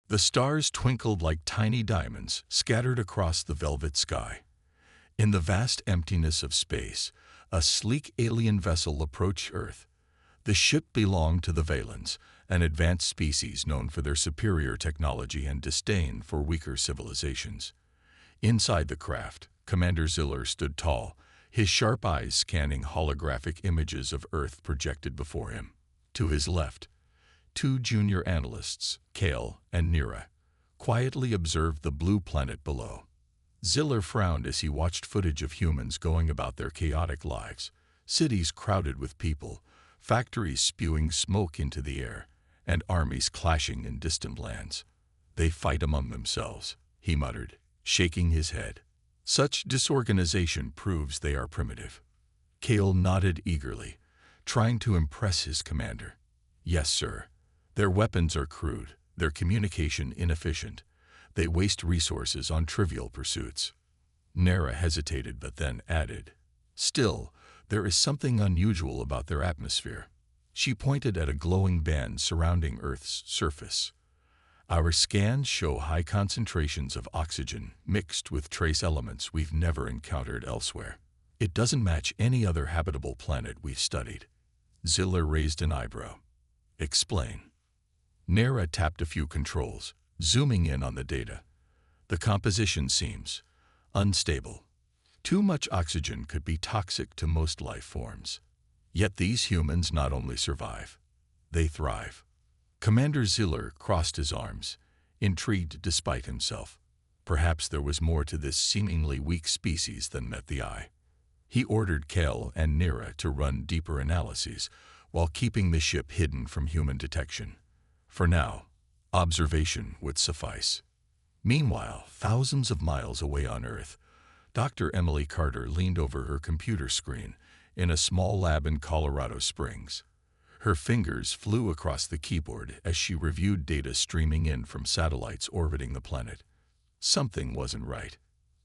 The stars twinkled like tiny diamonds scattered across the velvet sky. In the vast emptiness of space, a sleek alien vessel approached Earth. The ship belonged to the Valens, an advanced species known for their superior technology and disdain for weaker civilizations. Inside the craft, Commander Ziller stood tall, his sharp eyes scanning holographic images of Earth projected before him. To his left, two junior analysts, Kale and Nira, quietly observed the blue planet below. Ziller frowned as he watched footage of humans going about their chaotic lives, cities crowded with people, factories spewing smoke into the air, and armies clashing in distant lands. "They fight among themselves," he muttered, shaking his head. "Such disorganization proves they are primitive." Kale nodded eagerly, trying to impress his commander. "Yes, sir. Their weapons are crude, their communication inefficient. They waste resources on trivial pursuits." Nara hesitated but then added, "Still, there is something unusual about their atmosphere." She pointed at a glowing band surrounding Earth's surface. "Our scans show high concentrations of oxygen mixed with trace elements we've never encountered elsewhere. It doesn't match any other habitable planet we've studied." Ziller raised an eyebrow. "Explain." Nara tapped a few controls, zooming in on the data. "The composition seems unstable. Too much oxygen could be toxic to most life forms. Yet these humans not only survive, they thrive." Commander Ziller crossed his arms, intrigued despite himself. Perhaps there was more to this seemingly weak species than met the eye. He ordered Kale and Nira to run deeper analyses while keeping the ship hidden from human detection. For now, observation would suffice. Meanwhile, thousands of miles away on Earth, Dr. Emily Carter leaned over her computer screen in a small lab in Colorado Springs. Her fingers flew across the keyboard as she reviewed data streaming in from satellites orbiting the planet. Something wasn't right.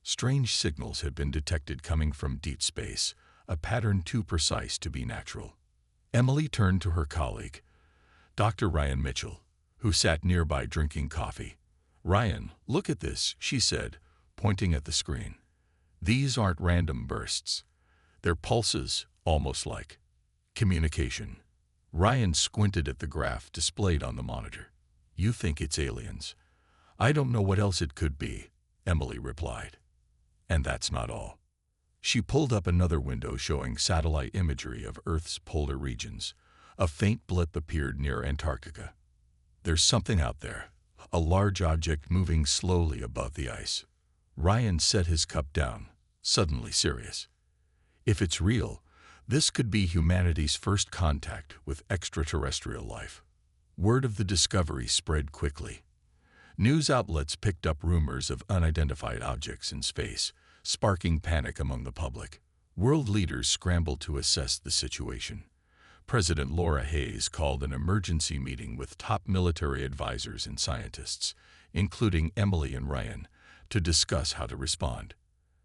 Strange signals had been detected coming from deep space, a pattern too precise to be natural. Emily turned to her colleague, Dr. Ryan Mitchell, who sat nearby drinking coffee. "Ryan, look at this," she said, pointing at the screen. "These aren't random bursts. They're pulses, almost like communication." Ryan squinted at the graph displayed on the monitor. "You think it's aliens. I don't know what else it could be," Emily replied. "And that's not all." She pulled up another window showing satellite imagery of Earth's polar regions. A faint blip appeared near Antarctica. "There's something out there, a large object moving slowly above the ice." Ryan set his cup down, suddenly serious. "If it's real, this could be humanity's first contact with extraterrestrial life." Word of the discovery spread quickly. News outlets picked up rumors of unidentified objects in space, sparking panic among the public. World leaders scrambled to assess the situation. President Laura Hayes called an emergency meeting with top military advisors and scientists, including Emily and Ryan, to discuss how to respond.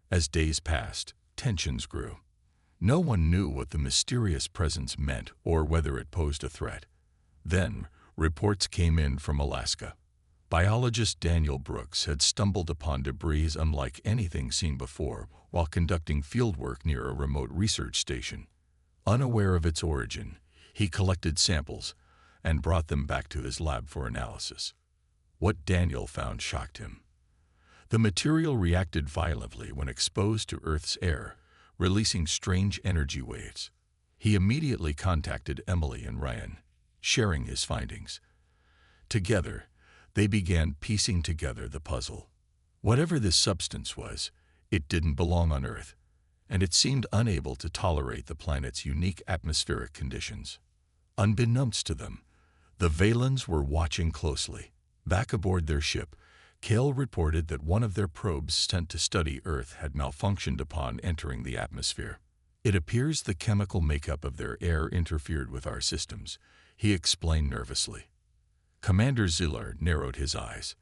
As days passed, tensions grew. No one knew what the mysterious presence meant or whether it posed a threat. Then, reports came in from Alaska. Biologist Daniel Brooks had stumbled upon debris unlike anything seen before while conducting fieldwork near a remote research station. Unaware of its origin, he collected samples and brought them back to his lab for analysis. What Daniel found shocked him. The material reacted violently when exposed to Earth's air, releasing strange energy waves. He immediately contacted Emily and Ryan, sharing his findings. Together, they began piecing together the puzzle. Whatever this substance was, it didn't belong on Earth, and it seemed unable to tolerate the planet's unique atmospheric conditions. Unbeknownst to them, the Valens were watching closely. Back aboard their ship, Kale reported that one of their probes sent to study Earth had malfunctioned upon entering the atmosphere. "It appears the chemical makeup of their air interfered with our systems," he explained nervously. Commander Ziller narrowed his eyes.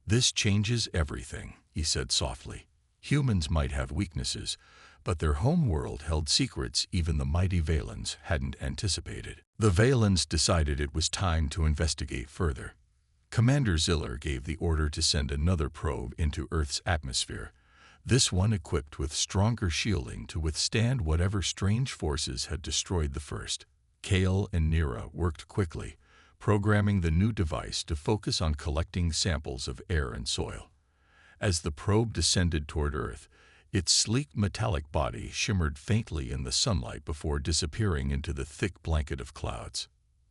"This changes everything," he said softly. "Humans might have weaknesses, but their home world held secrets even the mighty Valens hadn't anticipated." The Valens decided it was time to investigate further. Commander Ziller gave the order to send another probe into Earth's atmosphere, this one equipped with stronger shielding to withstand whatever strange forces had destroyed the first. Kale and Nira worked quickly, programming the new device to focus on collecting samples of air and soil. As the probe descended toward Earth, its sleek metallic body shimmered faintly in the sunlight before disappearing into the thick blanket of clouds.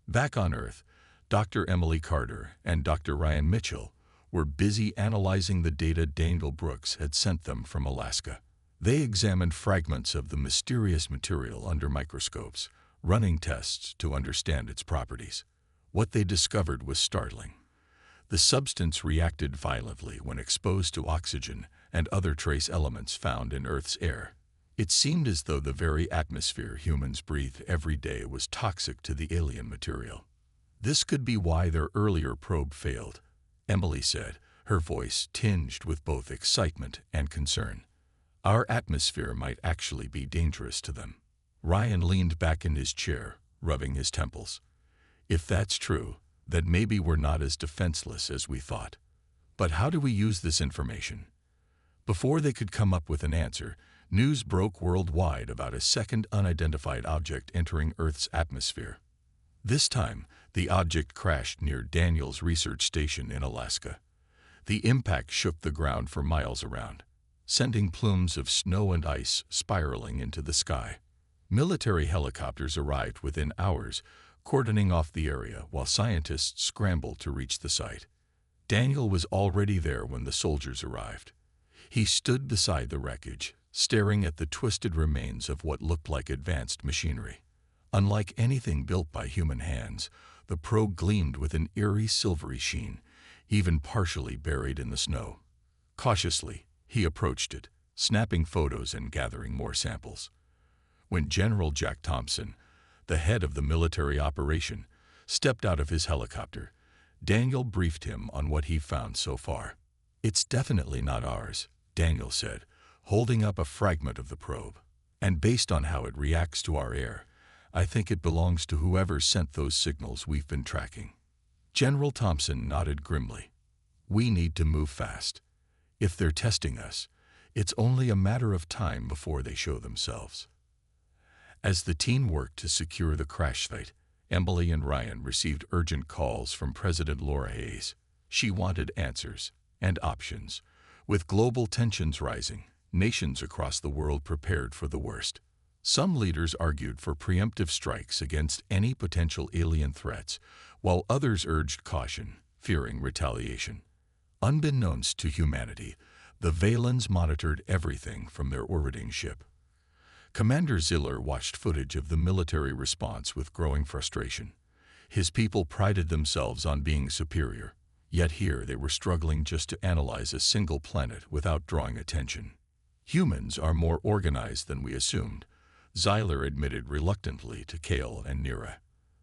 Back on Earth, Dr. Emily Carter and Dr. Ryan Mitchell were busy analyzing the data Daniel Brooks had sent them from Alaska. They examined fragments of the mysterious material under microscopes, running tests to understand its properties. What they discovered was startling. The substance reacted violently when exposed to oxygen and other trace elements found in Earth's air. It seemed as though the very atmosphere humans breathe every day was toxic to the alien material. This could be why their earlier probe failed, Emily said, her voice tinged with both excitement and concern. Our atmosphere might actually be dangerous to them. Ryan leaned back in his chair, rubbing his temples. If that's true, then maybe we're not as defenseless as we thought. But how do we use this information? Before they could come up with an answer, news broke worldwide about a second unidentified object entering Earth's atmosphere. This time, the object crashed near Daniels Research Station in Alaska. The impact shook the ground for miles around, sending plumes of snow and ice spiraling into the sky. Military helicopters arrived within hours, cordoning off the area while scientists scrambled to reach the site. Daniel was already there when the soldiers arrived. He stood beside the wreckage, staring at the twisted remains of what looked like advanced machinery. Unlike anything built by human hands, the probe gleamed with an eerie silvery sheen, even partially buried in the snow. Cautiously, he approached it, snapping photos and gathering more samples. When General Jack Thompson, the head of the military operation, stepped out of his helicopter, Daniel briefed him on what he found so far. "It's definitely not ours," Daniel said, holding up a fragment of the probe. "And based on how it reacts to our air, I think it belongs to whoever sent those signals we've been tracking." General Thompson nodded grimly. "We need to move fast. If they're testing us, it's only a matter of time before they show themselves." As the team worked to secure the crash site, Emily and Ryan received urgent calls from President Laura Hayes. She wanted answers and options. With global tensions rising, nations across the world prepared for the worst. Some leaders argued for preemptive strikes against any potential alien threats, while others urged caution, fearing retaliation. Unbeknownst to humanity, the Valens monitored everything from their orbiting ship. Commander Ziller watched footage of the military response with growing frustration. His people prided themselves on being superior, yet here they were struggling just to analyze a single planet without drawing attention. "Humans are more organized than we assumed," Ziller admitted reluctantly to Kale and Nira.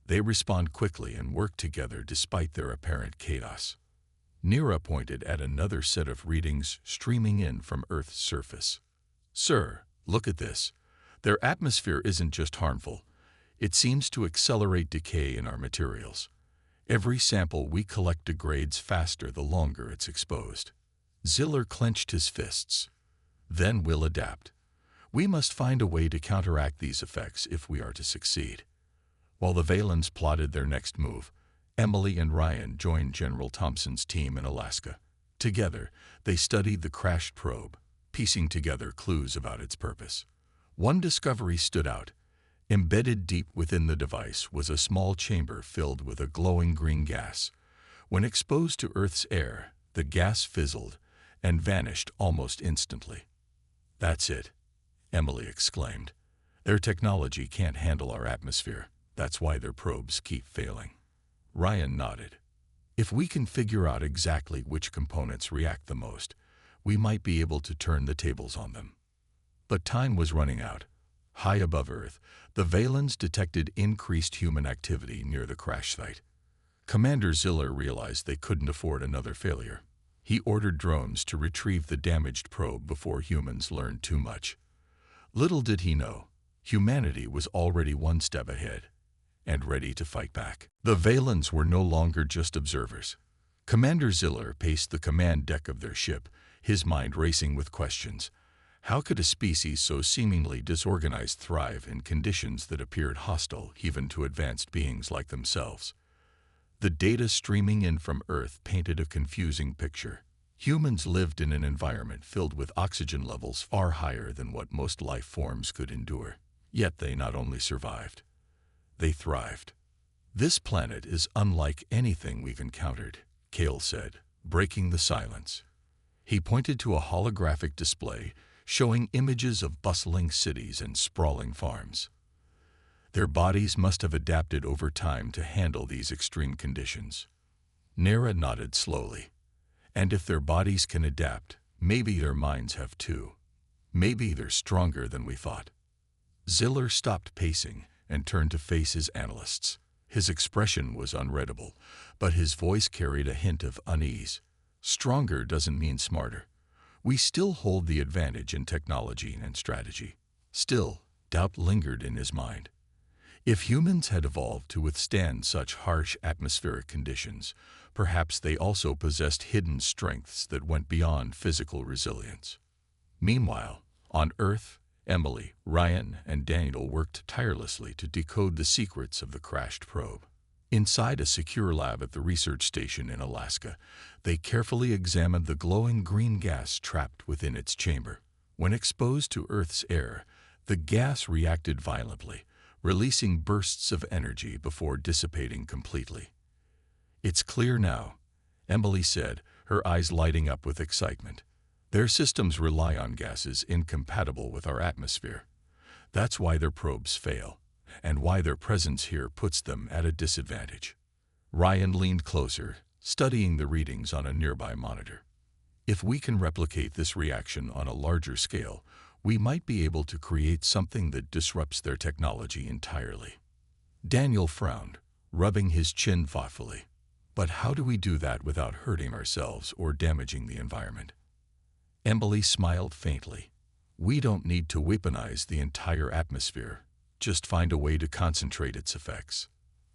"They respond quickly and work together despite their apparent chaos." Nira pointed at another set of readings streaming in from Earth's surface. "Sir, look at this. Their atmosphere isn't just harmful. It seems to accelerate decay in our materials. Every sample we collect degrades faster the longer it's exposed." Ziller clenched his fists. "Then we'll adapt. We must find a way to counteract these effects if we are to succeed." While the Valens plotted their next move, Emily and Ryan joined General Thompson's team in Alaska. Together, they studied the crashed probe, piecing together clues about its purpose. One discovery stood out. Embedded deep within the device was a small chamber filled with a glowing green gas. When exposed to Earth's air, the gas fizzled and vanished almost instantly. "That's it," Emily exclaimed. "Their technology can't handle our atmosphere. That's why their probes keep failing." Ryan nodded. "If we can figure out exactly which components react the most, we might be able to turn the tables on them." But time was running out. High above Earth, the Valens detected increased human activity near the crash site. Commander Ziller realized they couldn't afford another failure. He ordered drones to retrieve the damaged probe before humans learned too much. Little did he know, humanity was already one step ahead and ready to fight back. The Valens were no longer just observers. Commander Ziller paced the command deck of their ship, his mind racing with questions. How could a species so seemingly disorganized thrive in conditions that appeared hostile even to advanced beings like themselves? The data streaming in from Earth painted a confusing picture. Humans lived in an environment filled with oxygen levels far higher than what most life forms could endure. Yet they not only survived, they thrived. "This planet is unlike anything we've encountered," Kale said, breaking the silence. He pointed to a holographic display showing images of bustling cities and sprawling farms. Their bodies must have adapted over time to handle these extreme conditions. Nera nodded slowly. And if their bodies can adapt, maybe their minds have too. Maybe they're stronger than we thought. Ziller stopped pacing and turned to face his analysts. His expression was unreadable, but his voice carried a hint of unease. Stronger doesn't mean smarter. We still hold the advantage in technology and strategy. Still, doubt lingered in his mind. If humans had evolved to withstand such harsh atmospheric conditions, perhaps they also possessed hidden strengths that went beyond physical resilience. Meanwhile, on Earth, Emily, Ryan, and Daniel worked tirelessly to decode the secrets of the crashed probe. Inside a secure lab at the research station in Alaska, they carefully examined the glowing green gas trapped within its chamber. When exposed to Earth's air, the gas reacted violently, releasing bursts of energy before dissipating completely. "It's clear now," Emily said, her eyes lighting up with excitement. "Their systems rely on gases incompatible with our atmosphere. That's why their probes fail, and why their presence here puts them at a disadvantage." Ryan leaned closer, studying the readings on a nearby monitor. "If we can replicate this reaction on a larger scale, we might be able to create something that disrupts their technology entirely." Daniel frowned, rubbing his chin thoughtfully. "But how do we do that without hurting ourselves or damaging the environment?" Emily smiled faintly. "We don't need to weaponize the entire atmosphere. Just find a way to concentrate its effects.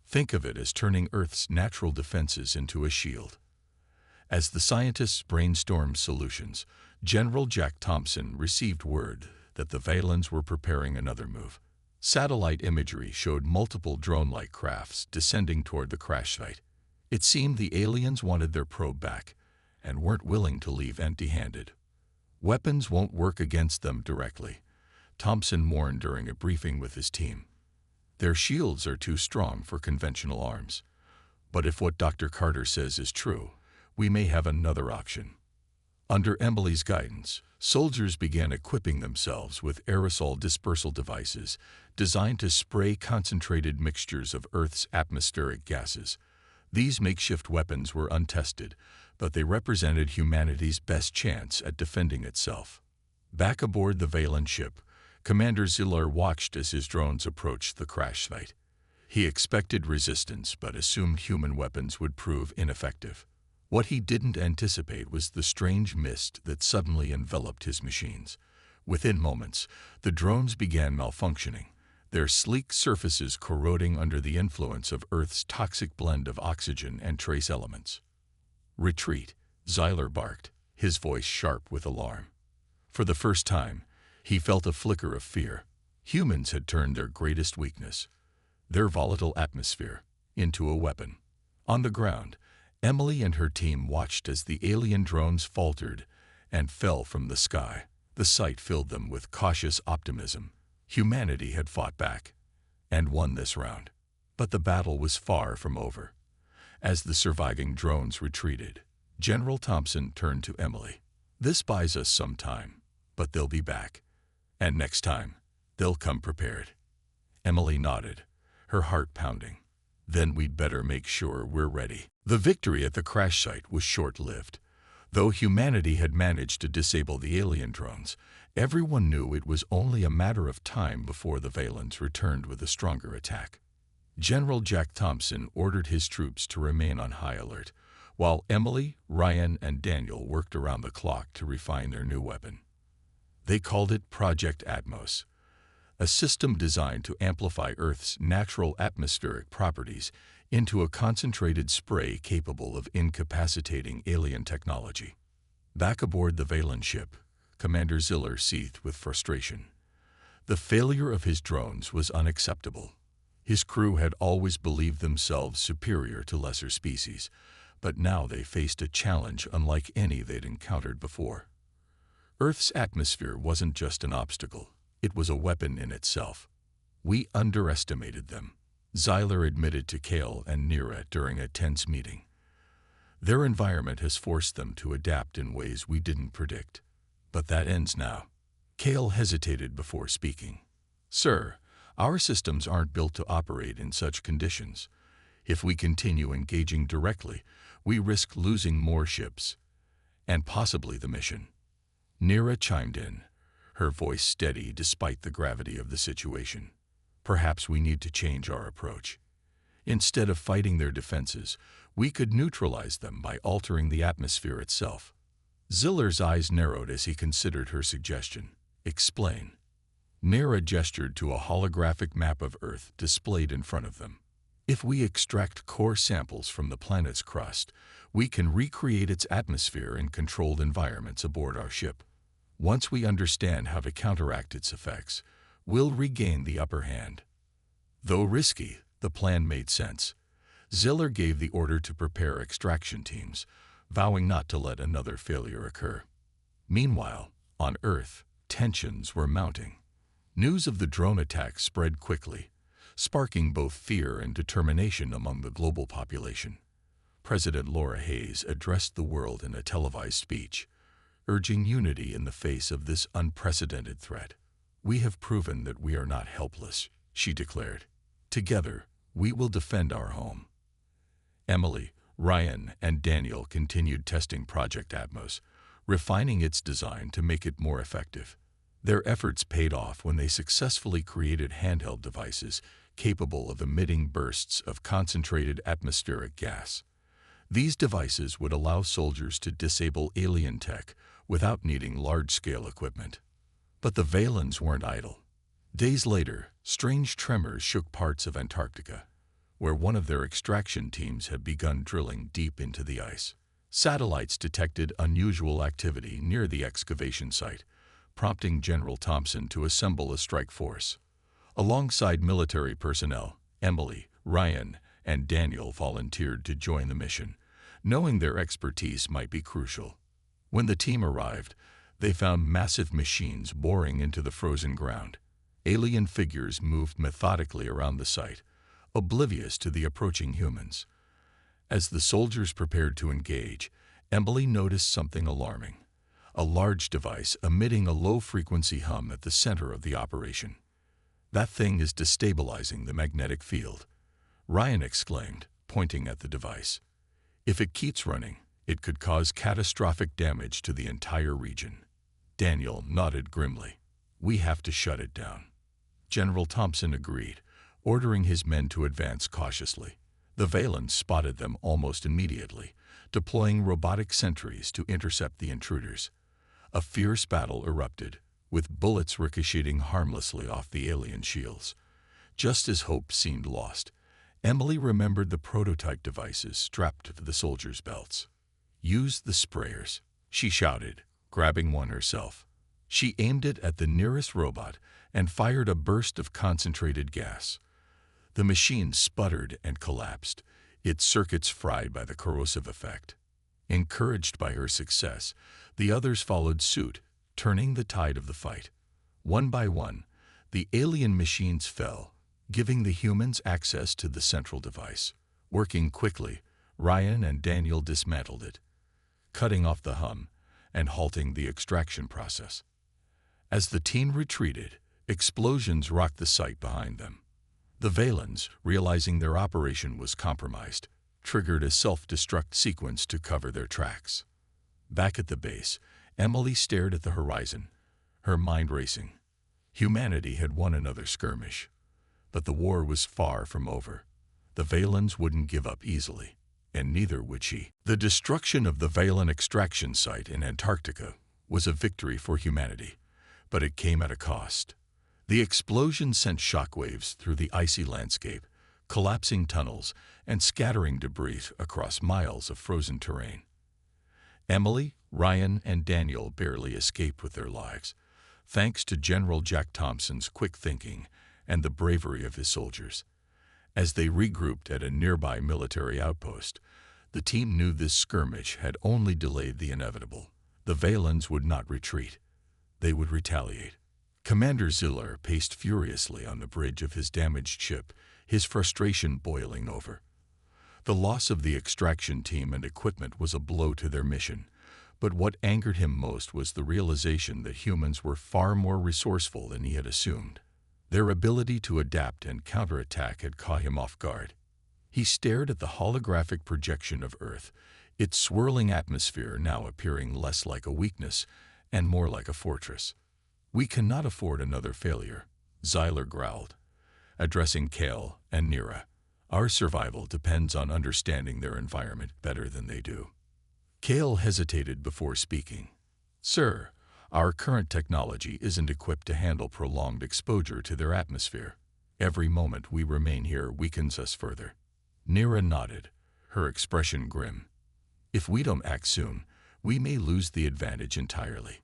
Think of it as turning Earth's natural defenses into a shield." As the scientists brainstormed solutions, General Jack Thompson received word that the Valens were preparing another move. Satellite imagery showed multiple drone-like crafts descending toward the crash site. It seemed the aliens wanted their probe back and weren't willing to leave empty-handed. "Weapons won't work against them directly," Thompson warned during a briefing with his team. "Their shields are too strong for conventional arms. But if what Dr. Carter says is true, we may have another option." Under Emily's guidance, soldiers began equipping themselves with aerosol dispersal devices designed to spray concentrated mixtures of Earth's atmospheric gases. These makeshift weapons were untested, but they represented humanity's best chance at defending itself. Back aboard the Valen ship, Commander Ziller watched as his drones approached the crash site. He expected resistance but assumed human weapons would prove ineffective. What he didn't anticipate was the strange mist that suddenly enveloped his machines. Within moments, the drones began malfunctioning, their sleek surfaces corroding under the influence of Earth's toxic blend of oxygen and trace elements. "Retreat," Ziller barked, his voice sharp with alarm. For the first time, he felt a flicker of fear. Humans had turned their greatest weakness, their volatile atmosphere, into a weapon. On the ground, Emily and her team watched as the alien drones faltered and fell from the sky. The sight filled them with cautious optimism. Humanity had fought back and won this round. But the battle was far from over. As the surviving drones retreated, General Thompson turned to Emily. "This buys us some time, but they'll be back. And next time, they'll come prepared." Emily nodded, her heart pounding. "Then we'd better make sure we're ready." The victory at the crash site was short-lived. Though humanity had managed to disable the alien drones, everyone knew it was only a matter of time before the Valens returned with a stronger attack. General Jack Thompson ordered his troops to remain on high alert, while Emily, Ryan, and Daniel worked around the clock to refine their new weapon. They called it Project Atmos, a system designed to amplify Earth's natural atmospheric properties into a concentrated spray capable of incapacitating alien technology. Back aboard the Valen ship, Commander Ziller seethed with frustration. The failure of his drones was unacceptable. His crew had always believed themselves superior to lesser species, but now they faced a challenge unlike any they'd encountered before. Earth's atmosphere wasn't just an obstacle, it was a weapon in itself. We underestimated them, Zyler admitted to Kale and Nira during a tense meeting. Their environment has forced them to adapt in ways we didn't predict. But that ends now. Kale hesitated before speaking. Sir, our systems aren't built to operate in such conditions. If we continue engaging directly, we risk losing more ships, and possibly the mission. Nira chimed in, her voice steady despite the gravity of the situation. Perhaps we need to change our approach. Instead of fighting their defenses, we could neutralize them by altering the atmosphere itself. Ziller's eyes narrowed as he considered her suggestion. Explain. Nira gestured to a holographic map of Earth displayed in front of them. If we extract core samples from the planet's crust, we can recreate its atmosphere in controlled environments aboard our ship. Once we understand how to counteract its effects, we'll regain the upper hand. Though risky, the plan made sense. Ziller gave the order to prepare extraction teams, vowing not to let another failure occur. Meanwhile, on Earth, tensions were mounting. News of the drone attack spread quickly, sparking both fear and determination among the global population. President Laura Hayes addressed the world in a televised speech, urging unity in the face of this unprecedented threat. We have proven that we are not helpless, she declared. Together, we will defend our home. Emily, Ryan, and Daniel continued testing Project Atmos, refining its design to make it more effective. Their efforts paid off when they successfully created handheld devices capable of emitting bursts of concentrated atmospheric gas. These devices would allow soldiers to disable alien tech without needing large-scale equipment. But the Valens weren't idle. Days later, strange tremors shook parts of Antarctica, where one of their extraction teams had begun drilling deep into the ice. Satellites detected unusual activity near the excavation site, prompting General Thompson to assemble a strike force. Alongside military personnel, Emily, Ryan, and Daniel volunteered to join the mission, knowing their expertise might be crucial. When the team arrived, they found massive machines boring into the frozen ground. Alien figures moved methodically around the site, oblivious to the approaching humans. As the soldiers prepared to engage, Emily noticed something alarming: a large device emitting a low-frequency hum at the center of the operation. That thing is destabilizing the magnetic field, Ryan exclaimed, pointing at the device. If it keeps running, it could cause catastrophic damage to the entire region. Daniel nodded grimly. We have to shut it down. General Thompson agreed, ordering his men to advance cautiously. The Valens spotted them almost immediately, deploying robotic sentries to intercept the intruders. A fierce battle erupted, with bullets ricocheting harmlessly off the alien shields. Just as hope seemed lost, Emily remembered the prototype devices strapped to the soldiers' belts. Use the sprayers, she shouted, grabbing one herself. She aimed it at the nearest robot and fired a burst of concentrated gas. The machine sputtered and collapsed, its circuits fried by the corrosive effect. Encouraged by her success, the others followed suit, turning the tide of the fight. One by one, the alien machines fell, giving the humans access to the central device. Working quickly, Ryan and Daniel dismantled it, cutting off the hum and halting the extraction process. As the team retreated, explosions rocked the site behind them. The Valens, realizing their operation was compromised, triggered a self-destruct sequence to cover their tracks. Back at the base, Emily stared at the horizon, her mind racing. Humanity had won another skirmish, but the war was far from over. The Valens wouldn't give up easily, and neither would she. The destruction of the Valen extraction site in Antarctica was a victory for humanity, but it came at a cost. The explosion sent shockwaves through the icy landscape, collapsing tunnels and scattering debris across miles of frozen terrain. Emily, Ryan, and Daniel barely escaped with their lives, thanks to General Jack Thompson's quick thinking and the bravery of his soldiers. As they regrouped at a nearby military outpost, the team knew this skirmish had only delayed the inevitable. The Valens would not retreat. They would retaliate. Commander Ziller paced furiously on the bridge of his damaged ship, his frustration boiling over. The loss of the extraction team and equipment was a blow to their mission, but what angered him most was the realization that humans were far more resourceful than he had assumed. Their ability to adapt and counterattack had caught him off guard. He stared at the holographic projection of Earth, its swirling atmosphere now appearing less like a weakness and more like a fortress. "We cannot afford another failure," Zyler growled, addressing Kale and Nira. "Our survival depends on understanding their environment better than they do." Kale hesitated before speaking. "Sir, our current technology isn't equipped to handle prolonged exposure to their atmosphere. Every moment we remain here weakens us further." Nira nodded, her expression grim. "If we don't act soon, we may lose the advantage entirely."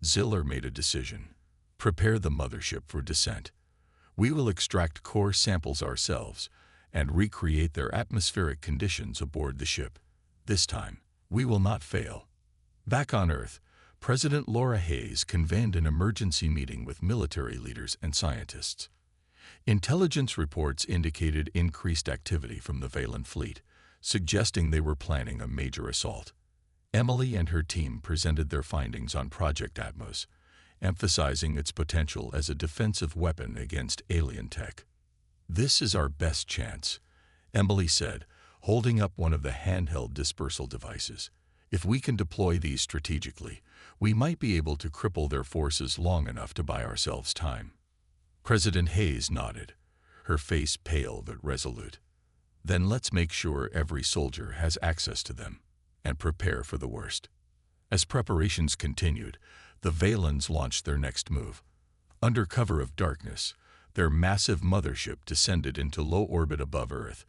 Ziller made a decision. "Prepare the mothership for descent. We will extract core samples ourselves and recreate their atmospheric conditions aboard the ship. This time, we will not fail." Back on Earth, President Laura Hayes convened an emergency meeting with military leaders and scientists. Intelligence reports indicated increased activity from the Valen fleet, suggesting they were planning a major assault. Emily and her team presented their findings on Project Atmos, emphasizing its potential as a defensive weapon against alien tech. "This is our best chance," Emily said, holding up one of the handheld dispersal devices. "If we can deploy these strategically, we might be able to cripple their forces long enough to buy ourselves time." President Hayes nodded, her face pale but resolute. "Then let's make sure every soldier has access to them, and prepare for the worst." As preparations continued, the Valens launched their next move. Under cover of darkness, their massive mothership descended into low orbit above Earth,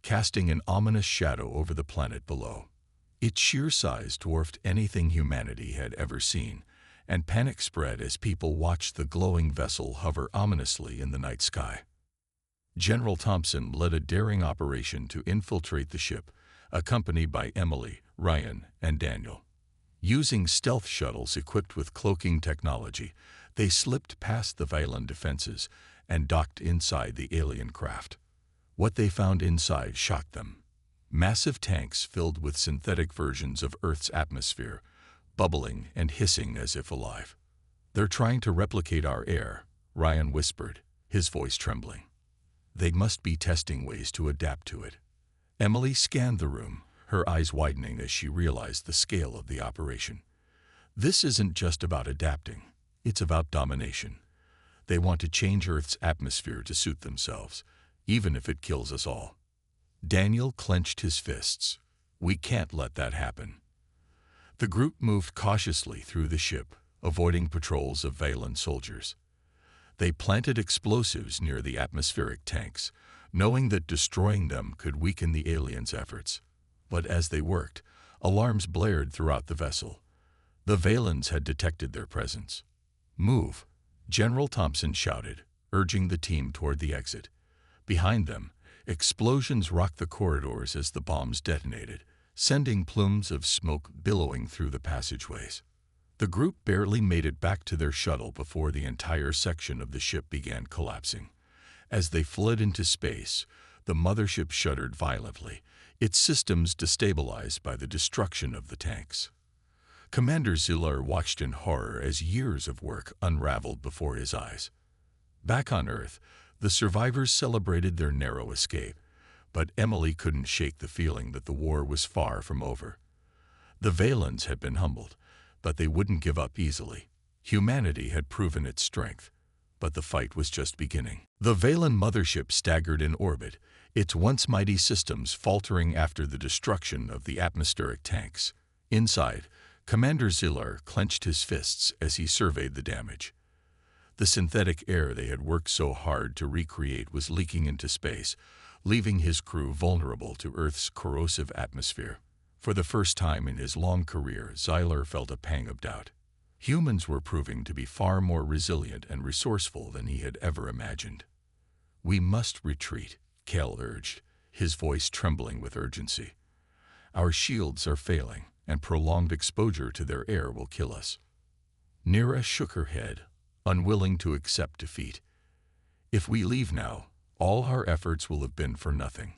casting an ominous shadow over the planet below. Its sheer size dwarfed anything humanity had ever seen, and panic spread as people watched the glowing vessel hover ominously in the night sky. General Thompson led a daring operation to infiltrate the ship, accompanied by Emily, Ryan, and Daniel. Using stealth shuttles equipped with cloaking technology, they slipped past the Valen defenses and docked inside the alien craft. What they found inside shocked them. Massive tanks filled with synthetic versions of Earth's atmosphere, bubbling and hissing as if alive. "They're trying to replicate our air," Ryan whispered, his voice trembling. "They must be testing ways to adapt to it." Emily scanned the room, her eyes widening as she realized the scale of the operation. "This isn't just about adapting, it's about domination. They want to change Earth's atmosphere to suit themselves, even if it kills us all." Daniel clenched his fists. "We can't let that happen." The group moved cautiously through the ship, avoiding patrols of Valen soldiers. They planted explosives near the atmospheric tanks, knowing that destroying them could weaken the aliens' efforts. But as they worked, alarms blared throughout the vessel. The Valens had detected their presence. "Move," General Thompson shouted, urging the team toward the exit. Behind them, explosions rocked the corridors as the bombs detonated, sending plumes of smoke billowing through the passageways. The group barely made it back to their shuttle before the entire section of the ship began collapsing. As they fled into space, the mothership shuddered violently, its systems destabilized by the destruction of the tanks. Commander Ziller watched in horror as years of work unraveled before his eyes. Back on Earth, the survivors celebrated their narrow escape, but Emily couldn't shake the feeling that the war was far from over. The Valens had been humbled, but they wouldn't give up easily. Humanity had proven its strength, but the fight was just beginning. The Valen mothership staggered in orbit, its once mighty systems faltering after the destruction of the atmospheric tanks. Inside, Commander Ziller clenched his fists as he surveyed the damage. The synthetic air they had worked so hard to recreate was leaking into space, leaving his crew vulnerable to Earth's corrosive atmosphere. For the first time in his long career, Xyler felt a pang of doubt. Humans were proving to be far more resilient and resourceful than he had ever imagined. "We must retreat," Kale urged, his voice trembling with urgency. "Our shields are failing, and prolonged exposure to their air will kill us." Nira shook her head, unwilling to accept defeat. "If we leave now, all our efforts will have been for nothing.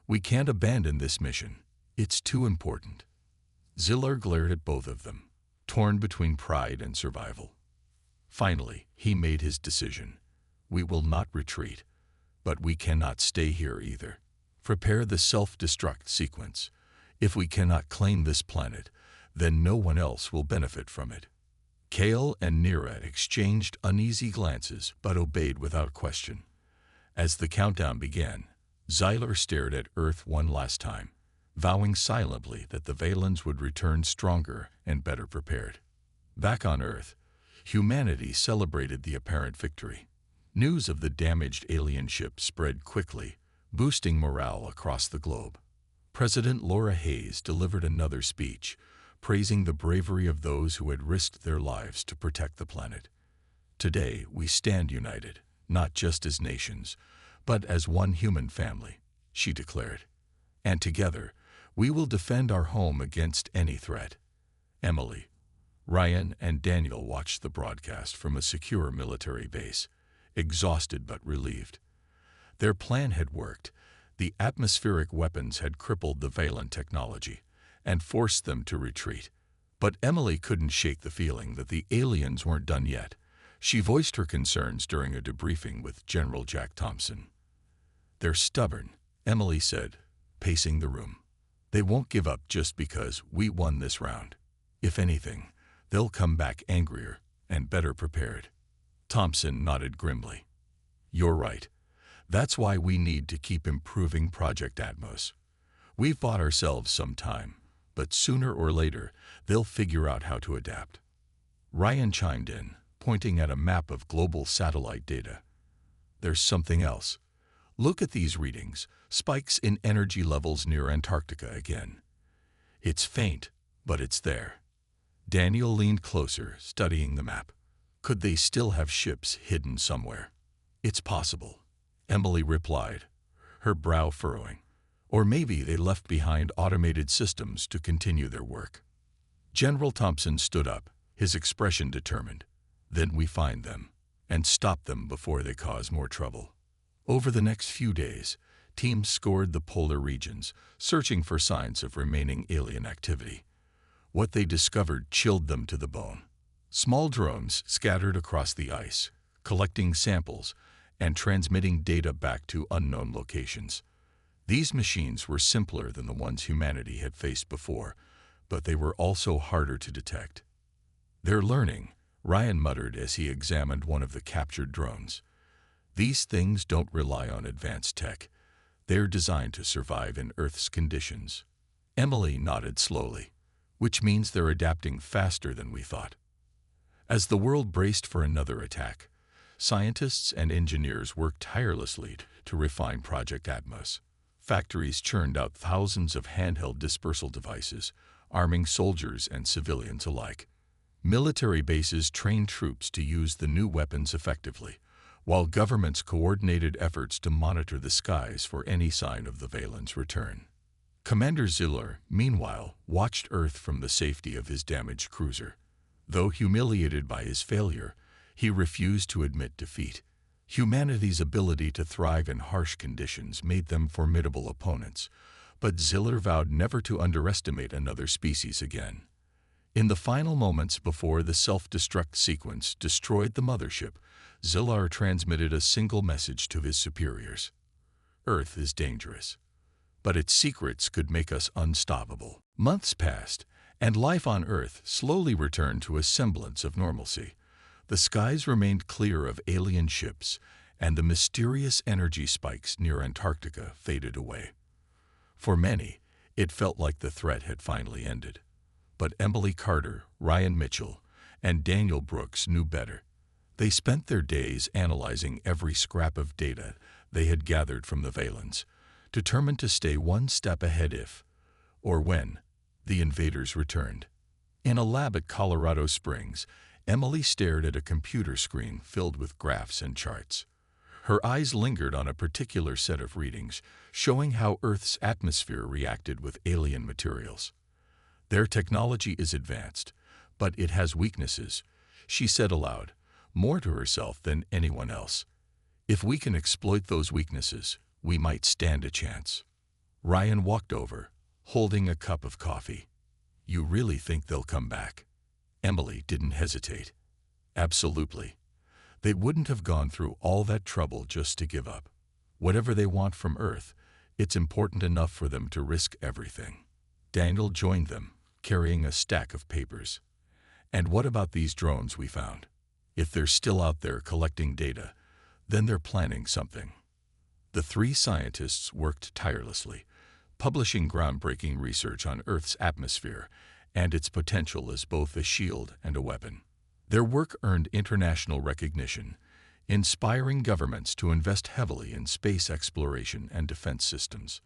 We can't abandon this mission. It's too important." Zillar glared at both of them, torn between pride and survival. Finally, he made his decision. "We will not retreat, but we cannot stay here either. Prepare the self-destruct sequence. If we cannot claim this planet, then no one else will benefit from it." Kale and Nira exchanged uneasy glances but obeyed without question. As the countdown began, Xyler stared at Earth one last time, vowing silently that the Valens would return stronger and better prepared. Back on Earth, humanity celebrated the apparent victory. News of the damaged alien ship spread quickly, boosting morale across the globe. President Laura Hayes delivered another speech, praising the bravery of those who had risked their lives to protect the planet. "Today we stand united, not just as nations, but as one human family," she declared. "And together, we will defend our home against any threat." Emily, Ryan, and Daniel watched the broadcast from a secure military base, exhausted but relieved. Their plan had worked. The atmospheric weapons had crippled the Valen technology and forced them to retreat. But Emily couldn't shake the feeling that the aliens weren't done yet. She voiced her concerns during a debriefing with General Jack Thompson. "They're stubborn," Emily said, pacing the room. "They won't give up just because we won this round. If anything, they'll come back angrier and better prepared." Thompson nodded grimly. "You're right. That's why we need to keep improving Project Atmos. We've bought ourselves some time, but sooner or later, they'll figure out how to adapt." Ryan chimed in, pointing at a map of global satellite data. "There's something else. Look at these readings, spikes in energy levels near Antarctica again. It's faint, but it's there." Daniel leaned closer, studying the map. "Could they still have ships hidden somewhere?" "It's possible," Emily replied, her brow furrowing. "Or maybe they left behind automated systems to continue their work." General Thompson stood up, his expression determined. "Then we find them, and stop them before they cause more trouble." Over the next few days, teams scoured the polar regions, searching for signs of remaining alien activity. What they discovered chilled them to the bone. Small drones scattered across the ice, collecting samples and transmitting data back to unknown locations. These machines were simpler than the ones humanity had faced before, but they were also harder to detect. "They're learning," Ryan muttered as he examined one of the captured drones. "These things don't rely on advanced tech. They're designed to survive in Earth's conditions." Emily nodded slowly, "which means they're adapting faster than we thought." As the world braced for another attack, scientists and engineers worked tirelessly to refine Project Atmos. Factories churned out thousands of handheld dispersal devices, arming soldiers and civilians alike. Military bases trained troops to use the new weapons effectively, while governments coordinated efforts to monitor the skies for any sign of the Valen's return. Commander Ziller, meanwhile, watched Earth from the safety of his damaged cruiser. Though humiliated by his failure, he refused to admit defeat. Humanity's ability to thrive in harsh conditions made them formidable opponents, but Ziller vowed never to underestimate another species again. In the final moments before the self-destruct sequence destroyed the mothership, Zillar transmitted a single message to his superiors. "Earth is dangerous, but its secrets could make us unstoppable." Months passed, and life on Earth slowly returned to a semblance of normalcy. The skies remained clear of alien ships, and the mysterious energy spikes near Antarctica faded away. For many, it felt like the threat had finally ended. But Emily Carter, Ryan Mitchell, and Daniel Brooks knew better. They spent their days analyzing every scrap of data they had gathered from the Valens, determined to stay one step ahead if, or when, the invaders returned. In a lab at Colorado Springs, Emily stared at a computer screen filled with graphs and charts. Her eyes lingered on a particular set of readings, showing how Earth's atmosphere reacted with alien materials. Their technology is advanced, but it has weaknesses, she said aloud, more to herself than anyone else. If we can exploit those weaknesses, we might stand a chance. Ryan walked over, holding a cup of coffee. You really think they'll come back? Emily didn't hesitate. Absolutely. They wouldn't have gone through all that trouble just to give up. Whatever they want from Earth, it's important enough for them to risk everything. Daniel joined them, carrying a stack of papers. And what about these drones we found? If they're still out there collecting data, then they're planning something. The three scientists worked tirelessly, publishing groundbreaking research on Earth's atmosphere and its potential as both a shield and a weapon. Their work earned international recognition, inspiring governments to invest heavily in space exploration and defense systems.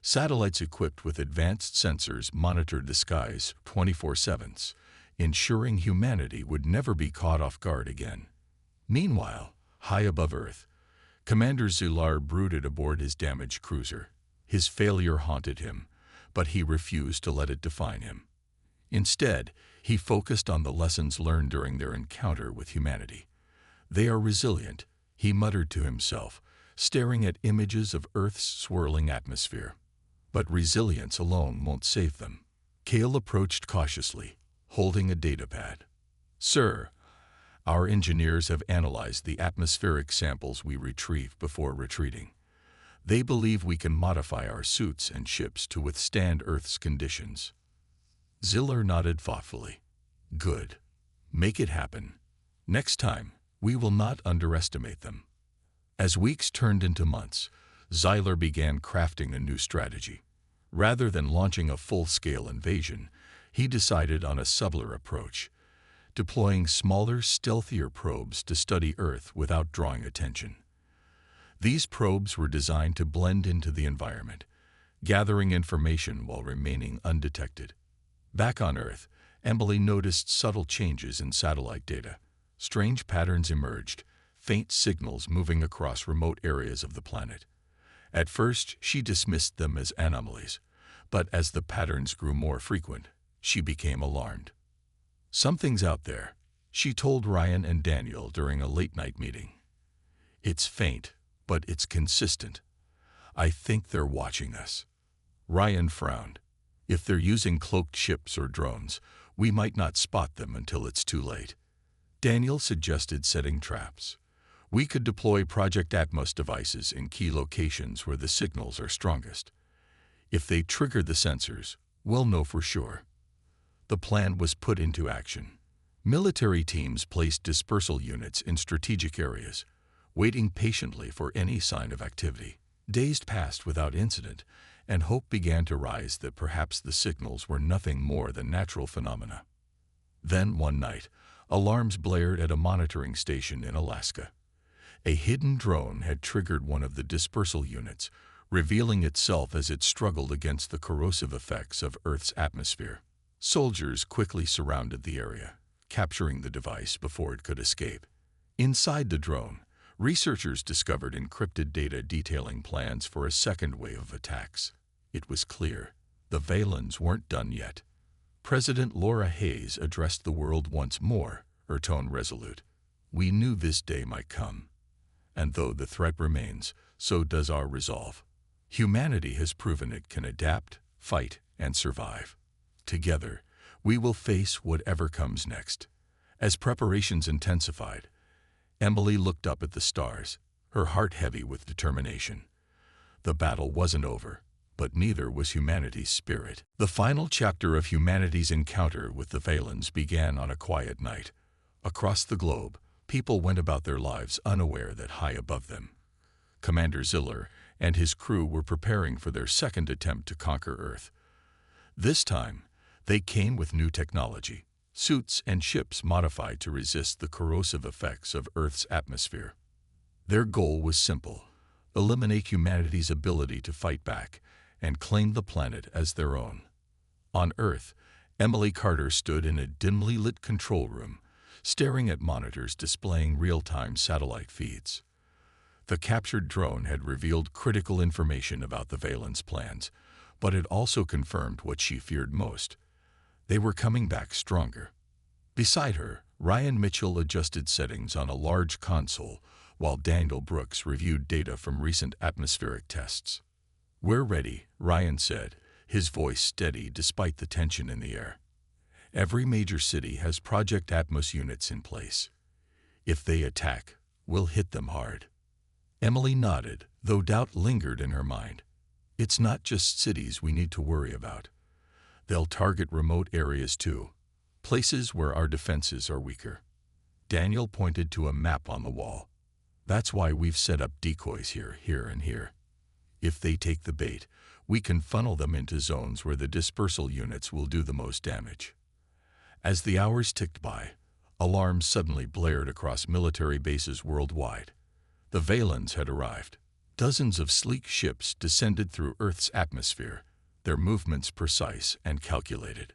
Satellites equipped with advanced sensors monitored the skies 24/7, ensuring humanity would never be caught off guard again. Meanwhile, high above Earth, Commander Zular brooded aboard his damaged cruiser. His failure haunted him, but he refused to let it define him. Instead, he focused on the lessons learned during their encounter with humanity. They are resilient, he muttered to himself, staring at images of Earth's swirling atmosphere. But resilience alone won't save them. Cale approached cautiously, holding a datapad. Sir, our engineers have analyzed the atmospheric samples we retrieved before retreating. They believe we can modify our suits and ships to withstand Earth's conditions. Ziller nodded thoughtfully. Good. Make it happen. Next time, we will not underestimate them. As weeks turned into months, Zyler began crafting a new strategy. Rather than launching a full-scale invasion, he decided on a subtler approach, deploying smaller, stealthier probes to study Earth without drawing attention. These probes were designed to blend into the environment, gathering information while remaining undetected. Back on Earth, Emily noticed subtle changes in satellite data. Strange patterns emerged, faint signals moving across remote areas of the planet. At first, she dismissed them as anomalies, but as the patterns grew more frequent, she became alarmed. Something's out there, she told Ryan and Daniel during a late-night meeting. It's faint, but it's consistent. I think they're watching us. Ryan frowned. If they're using cloaked ships or drones, we might not spot them until it's too late. Daniel suggested setting traps. We could deploy Project Atmos devices in key locations where the signals are strongest. If they trigger the sensors, we'll know for sure. The plan was put into action. Military teams placed dispersal units in strategic areas, waiting patiently for any sign of activity. Days passed without incident, and hope began to rise that perhaps the signals were nothing more than natural phenomena. Then, one night, alarms blared at a monitoring station in Alaska. A hidden drone had triggered one of the dispersal units, revealing itself as it struggled against the corrosive effects of Earth's atmosphere. Soldiers quickly surrounded the area, capturing the device before it could escape. Inside the drone, researchers discovered encrypted data detailing plans for a second wave of attacks. It was clear, the Valens weren't done yet. President Laura Hayes addressed the world once more, her tone resolute. We knew this day might come. And though the threat remains, so does our resolve. Humanity has proven it can adapt, fight, and survive. Together, we will face whatever comes next. As preparations intensified, Emily looked up at the stars, her heart heavy with determination. The battle wasn't over, but neither was humanity's spirit. The final chapter of humanity's encounter with the Valens began on a quiet night. Across the globe, people went about their lives unaware that high above them, Commander Ziller and his crew were preparing for their second attempt to conquer Earth. This time, they came with new technology, suits and ships modified to resist the corrosive effects of Earth's atmosphere. Their goal was simple: eliminate humanity's ability to fight back, and claim the planet as their own. On Earth, Emily Carter stood in a dimly lit control room, staring at monitors displaying real-time satellite feeds. The captured drone had revealed critical information about the Valens' plans, but it also confirmed what she feared most. They were coming back stronger. Beside her, Ryan Mitchell adjusted settings on a large console, while Daniel Brooks reviewed data from recent atmospheric tests. "We're ready," Ryan said, his voice steady despite the tension in the air. "Every major city has Project Atmos units in place. If they attack, we'll hit them hard." Emily nodded, though doubt lingered in her mind. "It's not just cities we need to worry about. They'll target remote areas too, places where our defenses are weaker." Daniel pointed to a map on the wall. "That's why we've set up decoys here, and here. If they take the bait, we can funnel them into zones where the dispersal units will do the most damage." As the hours ticked by, alarms suddenly blared across military bases worldwide. The Valens had arrived. Dozens of sleek ships descended through Earth's atmosphere, their movements precise and calculated.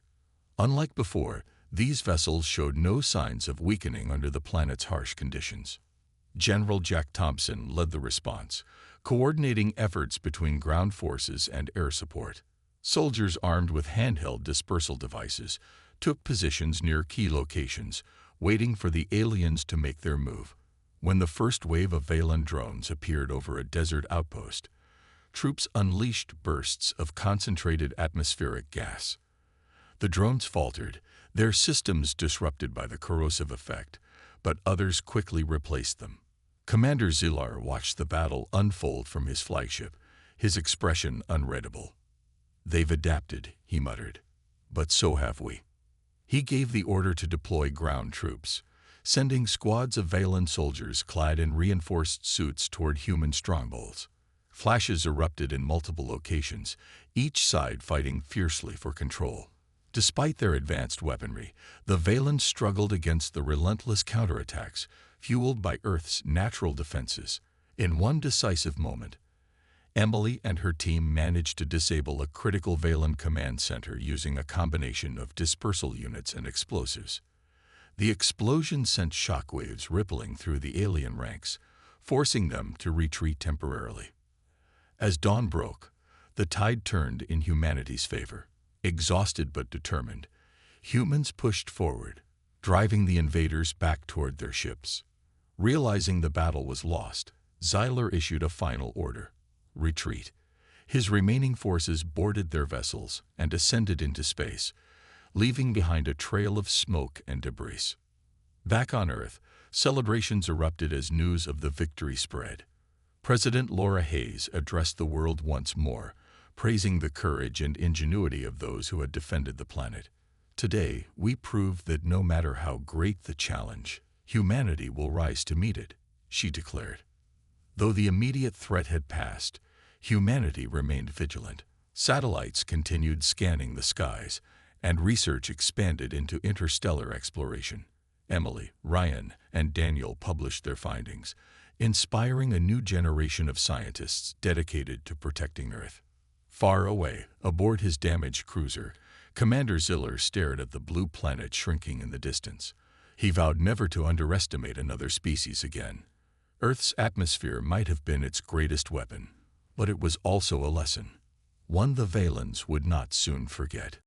Unlike before, these vessels showed no signs of weakening under the planet's harsh conditions. General Jack Thompson led the response, coordinating efforts between ground forces and air support. Soldiers armed with handheld dispersal devices took positions near key locations, waiting for the aliens to make their move. When the first wave of Valen drones appeared over a desert outpost, troops unleashed bursts of concentrated atmospheric gas. The drones faltered, their systems disrupted by the corrosive effect, but others quickly replaced them. Commander Zillar watched the battle unfold from his flagship, his expression unreadable. "They've adapted," he muttered. "But so have we." He gave the order to deploy ground troops, sending squads of Valen soldiers clad in reinforced suits toward human strongholds. Flashes erupted in multiple locations, each side fighting fiercely for control. Despite their advanced weaponry, the Valens struggled against the relentless counterattacks fueled by Earth's natural defenses. In one decisive moment, Emily and her team managed to disable a critical Valen command center using a combination of dispersal units and explosives. The explosion sent shockwaves rippling through the alien ranks, forcing them to retreat temporarily. As dawn broke, the tide turned in humanity's favor. Exhausted but determined, humans pushed forward, driving the invaders back toward their ships. Realizing the battle was lost, Zyler issued a final order: retreat. His remaining forces boarded their vessels and ascended into space, leaving behind a trail of smoke and debris. Back on Earth, celebrations erupted as news of the victory spread. President Laura Hayes addressed the world once more, praising the courage and ingenuity of those who had defended the planet. "Today, we proved that no matter how great the challenge, humanity will rise to meet it," she declared. Though the immediate threat had passed, humanity remained vigilant. Satellites continued scanning the skies, and research expanded into interstellar exploration. Emily, Ryan, and Daniel published their findings, inspiring a new generation of scientists dedicated to protecting Earth. Far away, aboard his damaged cruiser, Commander Ziller stared at the blue planet shrinking in the distance. He vowed never to underestimate another species again. Earth's atmosphere might have been its greatest weapon, but it was also a lesson, one the Valens would not soon forget.